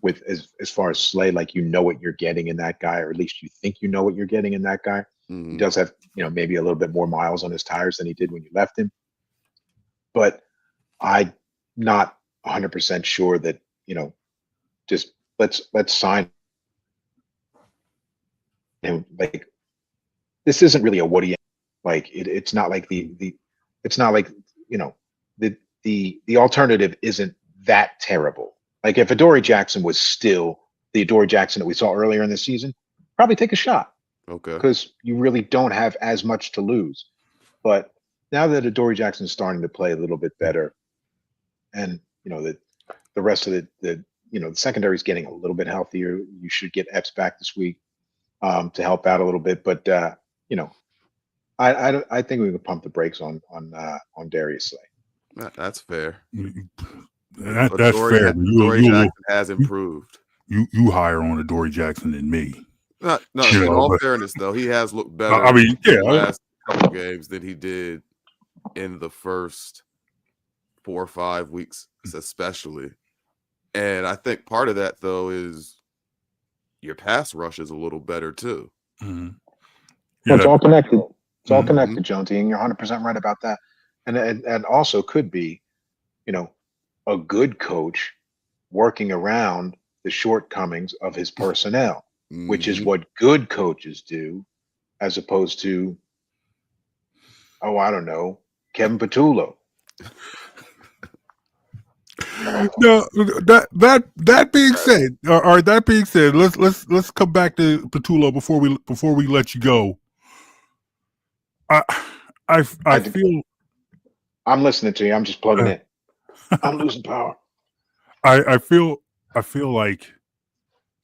With as far as Slay, like, you know what you're getting in that guy, or at least you think you know what you're getting in that guy. He does have, maybe a little bit more miles on his tires than he did when you left him. But I'm not 100% sure that, just let's sign him. Like, this isn't really a Woody. Like, it's not like it's not like, the alternative isn't that terrible. Like, if Adoree Jackson was still the Adoree Jackson that we saw earlier in the season, probably take a shot. Okay. Because you really don't have as much to lose. But now that Adoree Jackson is starting to play a little bit better, and the rest of the secondary is getting a little bit healthier, you should get Epps back this week to help out a little bit. But I think we can pump the brakes on Darius Slay. That's fair. That's Adoree, fair. Adoree Jackson has improved. You higher on Adoree Jackson than me. No, in all fairness, though, he has looked better in the last couple of games than he did in the first 4 or 5 weeks, especially. And I think part of that, though, is your pass rush is a little better, too. Well, it's all connected. It's all connected, Jonsey, and you're 100% right about that. And also could be, a good coach working around the shortcomings of his personnel, which is what good coaches do, as opposed to, Oh, I don't know, Kevin Patullo. No, that being said, all right. That being said, let's come back to Petullo before we let you go. I feel I'm listening to you. I'm just plugging in. I'm losing power. I feel like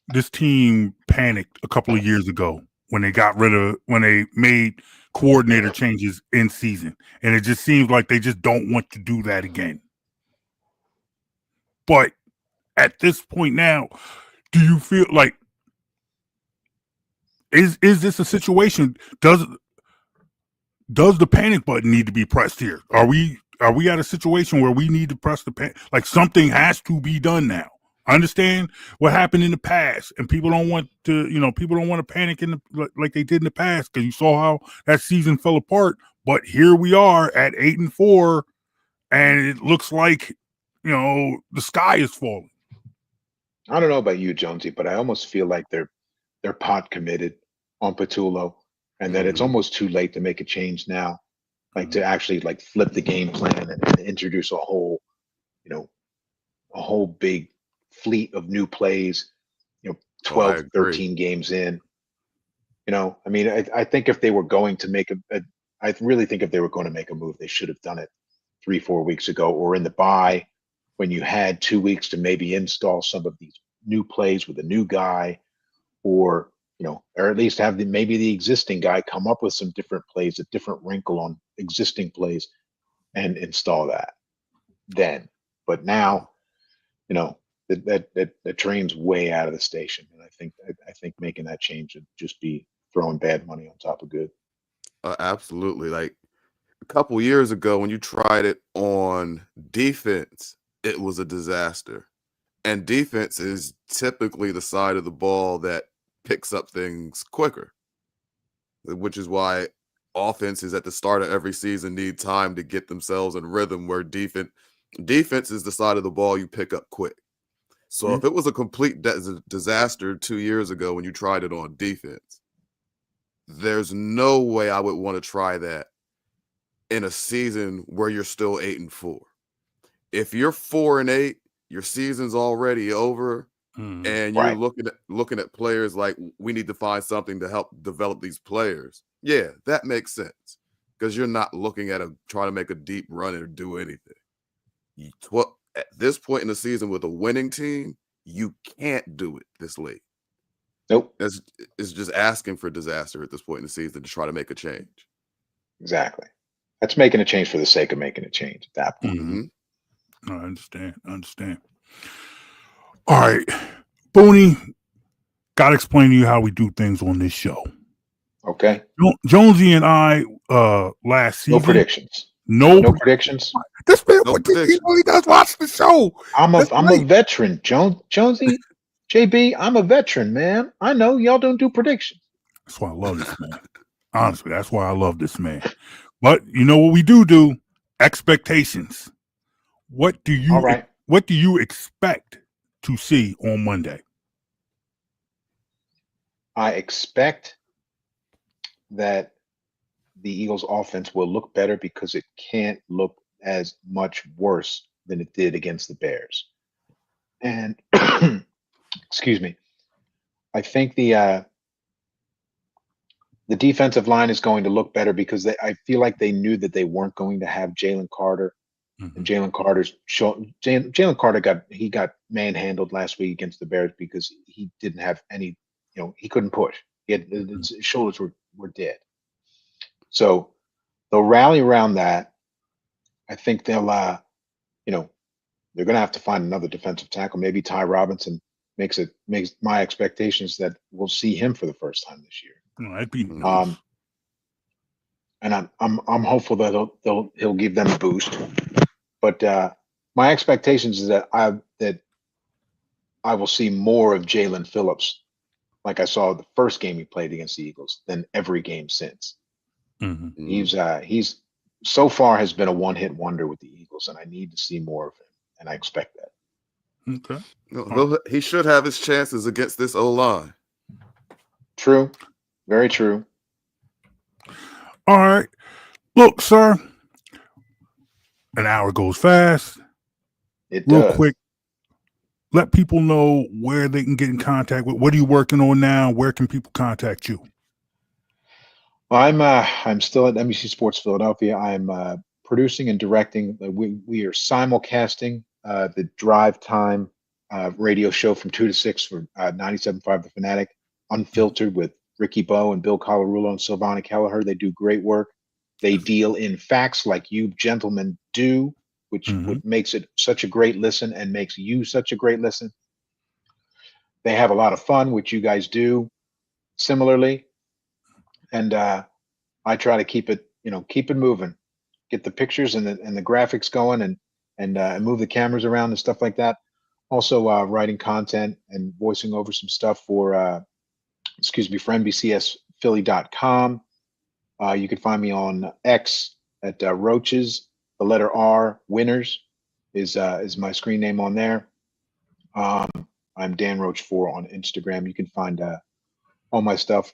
this team panicked a couple of years ago when they made coordinator changes in season, and it just seems like they just don't want to do that again. But at this point now, do you feel like is this a situation? Does the panic button need to be pressed here? Are we at a situation where we need to press the panic? Like something has to be done now. I understand what happened in the past, and people don't want to panic like they did in the past because you saw how that season fell apart. But here we are at 8-4, and it looks like the sky is falling. I don't know about you, Jonesy, but I almost feel like they're pot committed on Patullo, and that it's almost too late to make a change now, like to actually like flip the game plan and introduce a whole big fleet of new plays, 12, 13 games in. I mean, I think if they were going to make I really think if they were going to make a move, they should have done it 3-4 weeks ago, or in the bye when you had 2 weeks to maybe install some of these new plays with a new guy, or or at least have maybe the existing guy come up with some different plays, a different wrinkle on existing plays, and install that then. But now, the train's way out of the station, and I think making that change would just be throwing bad money on top of good. Absolutely. Like a couple years ago, when you tried it on defense, it was a disaster. And defense is typically the side of the ball that picks up things quicker, which is why offenses at the start of every season need time to get themselves in rhythm, where defense is the side of the ball you pick up quick. So if it was a complete disaster 2 years ago when you tried it on defense, there's no way I would want to try that in a season where you're still 8-4. If you're 4-8, your season's already over, and you're looking at players like, we need to find something to help develop these players. Yeah, that makes sense, because you're not looking at trying to make a deep run or do anything. At this point in the season with a winning team, you can't do it this late. Nope. It's just asking for disaster at this point in the season to try to make a change. Exactly. That's making a change for the sake of making a change at that point. I understand. All right, Booney, got to explain to you how we do things on this show. Okay. Jonsey and I, last season. No predictions. No predictions. This man, he only does watch the show. I'm a veteran, Jonsey, JB. I'm a veteran, man. I know y'all don't do predictions. That's why I love this man. Honestly, that's why I love this man. But you know what we do? Expectations. What do you expect to see on Monday? I expect that the Eagles offense will look better because it can't look as much worse than it did against the Bears. And excuse me, I think the defensive line is going to look better because I feel like they knew that they weren't going to have Jalen Carter. And Jalen Carter got manhandled last week against the Bears because he didn't have any, he couldn't push. His shoulders were dead. So they'll rally around that. I think they're going to have to find another defensive tackle. Maybe Ty Robinson makes my expectations that we'll see him for the first time this year. That'd be nice. And I'm hopeful that he'll give them a boost. But my expectations is that I will see more of Jalen Phillips, like I saw the first game he played against the Eagles, than every game since. He's so far has been a one-hit wonder with the Eagles, and I need to see more of him, and I expect that. Okay. He should have his chances against this O-line. True. Very true. All right. Look, sir, an hour goes fast. It Real does. quick, let people know where they can get in contact with. What are you working on now? Where can people contact you? Well, I'm still at NBC Sports Philadelphia. I'm producing and directing. We are simulcasting the Drive Time radio show from 2 to 6 for 97.5 The Fanatic, unfiltered, with Ricky Bowe and Bill Colarulo and Silvana Kelleher. They do great work. They deal in facts like you gentlemen do, which Mhm. what makes it such a great listen and makes you such a great listen. They have a lot of fun, which you guys do similarly, and I try to keep it, keep it moving, get the pictures and the graphics going, and move the cameras around and stuff like that. Also, writing content and voicing over some stuff for for NBCSphilly.com. You can find me on X at Roaches. The letter R, Winners, is my screen name on there. I'm Dan Roach 4 on Instagram. You can find all my stuff,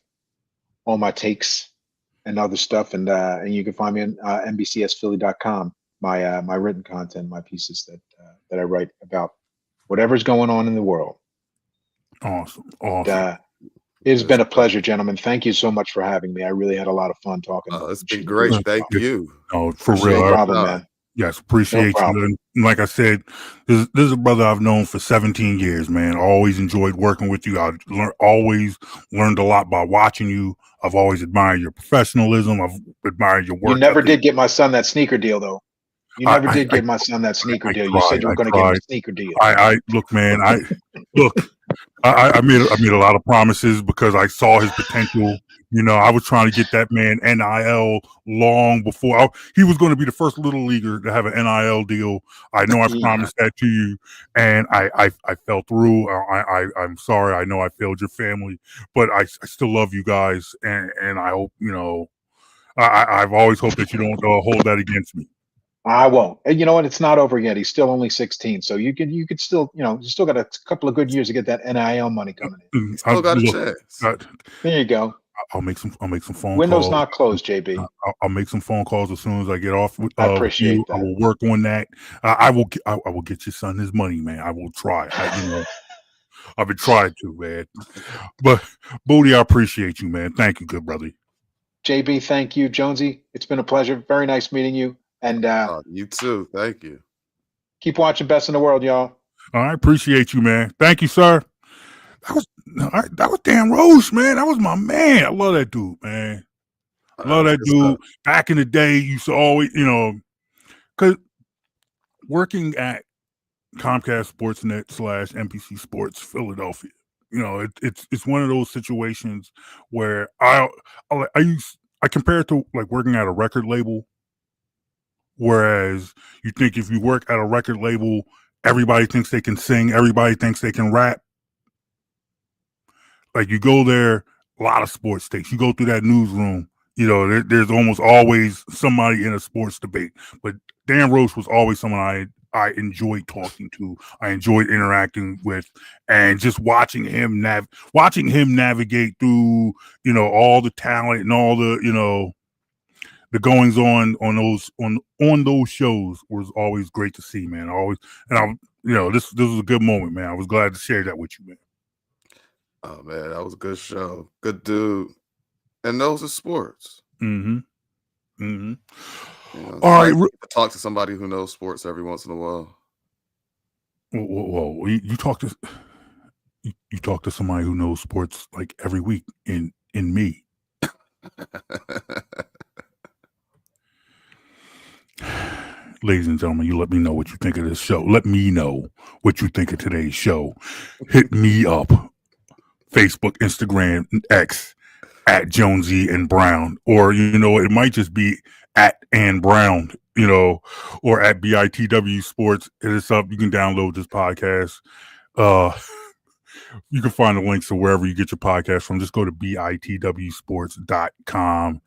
all my takes, and other stuff, and you can find me on NBCSphilly.com. My written content, my pieces that I write about whatever's going on in the world. Awesome. It has been a pleasure, gentlemen. Thank you so much for having me. I really had a lot of fun talking. It's been great. Thank you. No, for Appreciate real. No your problem, time. man. Yes, appreciate No you. And like I said, this is a brother I've known for 17 years, man. I always enjoyed working with you. I always learned a lot by watching you. I've always admired your professionalism. I've admired your You work never ethic. did get my son that sneaker deal, though. You never did I get my son that sneaker deal. You tried. said you were I going to get him tried. a sneaker deal. I look, man. I made a lot of promises because I saw his potential. I was trying to get that man NIL long before he was going to be the first little leaguer to have an NIL deal. I know I Yeah. promised that to you, and I fell through. I'm sorry. I know I failed your family, but I still love you guys, and I hope I've always hoped that you don't hold that against me. I won't. And you know what? It's not over yet. He's still only 16, so you could still, you still got a couple of good years to get that NIL money coming in. Still got a chance. There you go. I'll make some phone Window's calls. not closed, JB. I'll make some phone calls as soon as I get off with I you. appreciate I that. will work on that. I will get your son his money, man. I will try. I've been trying to, man. But Booty, I appreciate you, man. Thank you, good brother. JB, thank you. Jonsey, it's been a pleasure. Very nice meeting you. And you too. Thank you. Keep watching Best in the World, y'all. I appreciate you, man. Thank you, sir. That was Dan Roche, man. That was my man. I love that dude, man. Love that dude. Back in the day, used to always, because working at Comcast Sportsnet / NBC Sports Philadelphia, it's one of those situations where I compare it to like working at a record label. Whereas you think if you work at a record label, everybody thinks they can sing, everybody thinks they can rap. Like you go there, a lot of sports takes. You go through that newsroom, there's almost always somebody in a sports debate. But Dan Roche was always someone I enjoyed talking to. I enjoyed interacting with, and just watching him navigate through, all the talent and all the the goings on those shows was always great to see, man. This was a good moment, man. I was glad to share that with you, man. Oh man, that was a good show. Good dude. And those are sports. Mm-hmm. Mm-hmm. All right. Talk to somebody who knows sports every once in a while. Whoa. You talk to somebody who knows sports like every week in me. Ladies and gentlemen, you let me know what you think of this show. Let me know what you think of today's show. Hit me up. Facebook, Instagram, X at Jonsey and Brown. Or, it might just be at Ann Brown, or at BITW Sports. Hit us up. You can download this podcast. You can find the links to wherever you get your podcast from. Just go to bitwsports.com.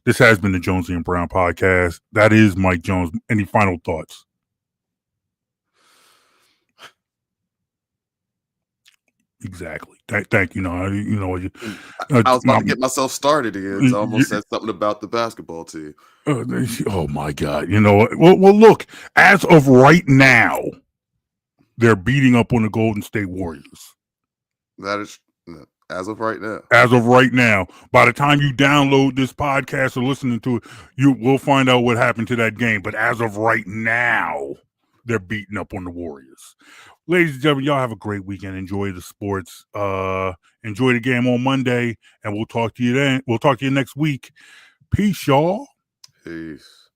This has been the Jonsey and Brown podcast. That is Mike Jones. Any final thoughts? Exactly. Thank you. I was about to get myself started again. So I almost said something about the basketball team. Oh my God! You know what? Well, look. As of right now, they're beating up on the Golden State Warriors. That is as of right now. As of right now, by the time you download this podcast or listening to it, you will find out what happened to that game. But as of right now, they're beating up on the Warriors. Ladies and gentlemen, y'all have a great weekend. Enjoy the sports. Enjoy the game on Monday, and we'll talk to you then. We'll talk to you next week. Peace, y'all. Peace.